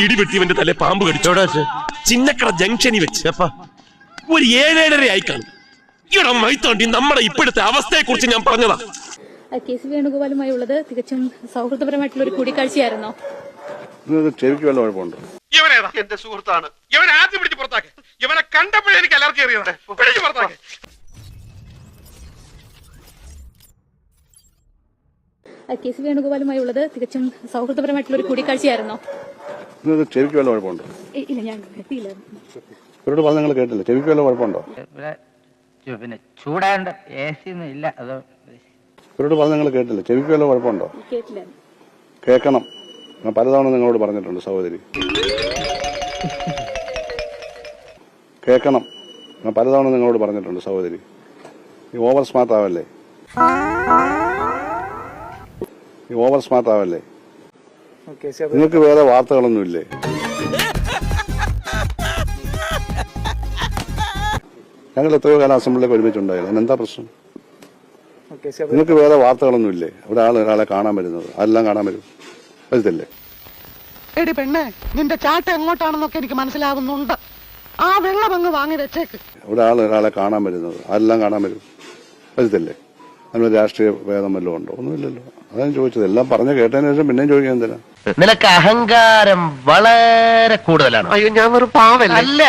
ഇടിവെട്ടിവന്റെ തലേ പാമ്പ് കടിച്ചോടാ ചിന്നക്കട ജംഗ്ഷനിൽ വെച്ച് ഒരു 7-7:30 ആയി കാണും. ഇവിടെ മൈത്തോണ്ടി നമ്മുടെ ഇപ്പോഴത്തെ അവസ്ഥയെ കുറിച്ച് ഞാൻ പറഞ്ഞതാ. കെ.സി. വേണുഗോപാലുമായി ഉള്ളത് തികച്ചും സൗഹൃദപരമായിട്ടുള്ള ഒരു കൂടിക്കാഴ്ചയായിരുന്നോ? ചെവിക്ക് വല്ല കുഴപ്പമുണ്ടോ? ഇവനേതാ? എന്റെ സുഹൃത്താണ്. ഇവനെ ആദ്യം പിടിച്ച് പുറത്താക്കി. ഇവനെ കണ്ടപ്പോഴേ എനിക്ക് അലർജി അറിയുന്നത്. പിടിച്ച് പുറത്താക്കി. കെ.സി. വേണുഗോപാലുമായി ഉള്ളത് തികച്ചും സൗഹൃദപരമായിട്ടുള്ള ഒരു കൂടിക്കാഴ്ചയായിരുന്നോ? ചെവിക്ക് വല്ല കുഴപ്പമുണ്ടോ? ഇല്ല, ഞാൻ എത്തിയില്ല. ഇവരോട് പറഞ്ഞ നിങ്ങൾ കേട്ടില്ല. ചെവിക്ക് വല്ല കുഴപ്പമുണ്ടോ? പിന്നെ ചൂടാണ്ട് AC ഒന്നും ഇല്ല. അതോ ഇവരോട് പറഞ്ഞ നിങ്ങൾ കേട്ടില്ല. ചെവിക്ക് വല്ല കുഴപ്പമുണ്ടോ? കേട്ടില്ല. കേൾക്കണം. ഞാൻ പലതവണ നിങ്ങളോട് പറഞ്ഞിട്ടുണ്ട് സഹോദരി. കേൾക്കണം. ഞാൻ പലതവണ നിങ്ങളോട് പറഞ്ഞിട്ടുണ്ട് സഹോദരി. ഈ ഓവർ സ്മാർട്ട് ആവല്ലേ. നിങ്ങൾക്ക് വേറെ വാർത്തകളൊന്നുമില്ലേ? ഞങ്ങൾ എത്രയോ കാലം അസംബ്ലിയിലേക്ക് ഒരുമിച്ചുണ്ടായിരുന്നു. എന്താ പ്രശ്നം? നിങ്ങൾക്ക് വേറെ വാർത്തകളൊന്നുമില്ലേ? അവിടെ ഒരാളെ കാണാൻ വരുന്നത് അതെല്ലാം കാണാൻ വരും വരത്തില്ലേ? എടി പെണ്ണെ, നിന്റെ ചാട്ട എങ്ങോട്ടാണെന്നൊക്കെ എനിക്ക് മനസ്സിലാവുന്നുണ്ട്. ആ വെള്ളം അങ്ങ് വാങ്ങി വെച്ചേക്ക്. അവിടെ ഒരാളെ കാണാൻ വരുന്നത് അതെല്ലാം കാണാൻ വരും വരത്തില്ലേ? അതിന് രാഷ്ട്രീയ ഭേദം വല്ലതും ഉണ്ടോ? ഒന്നുമില്ലല്ലോ. അതാണ് ചോദിച്ചത്. എല്ലാം പറഞ്ഞു കേട്ടതിന് ശേഷം പിന്നെയും ചോദിക്കാൻ എന്തിനാ? നിനക്ക് അഹങ്കാരം വളരെ കൂടുതലാണ്. അയ്യോ, ഞാൻ ഒരു പാവല്ല. അല്ല,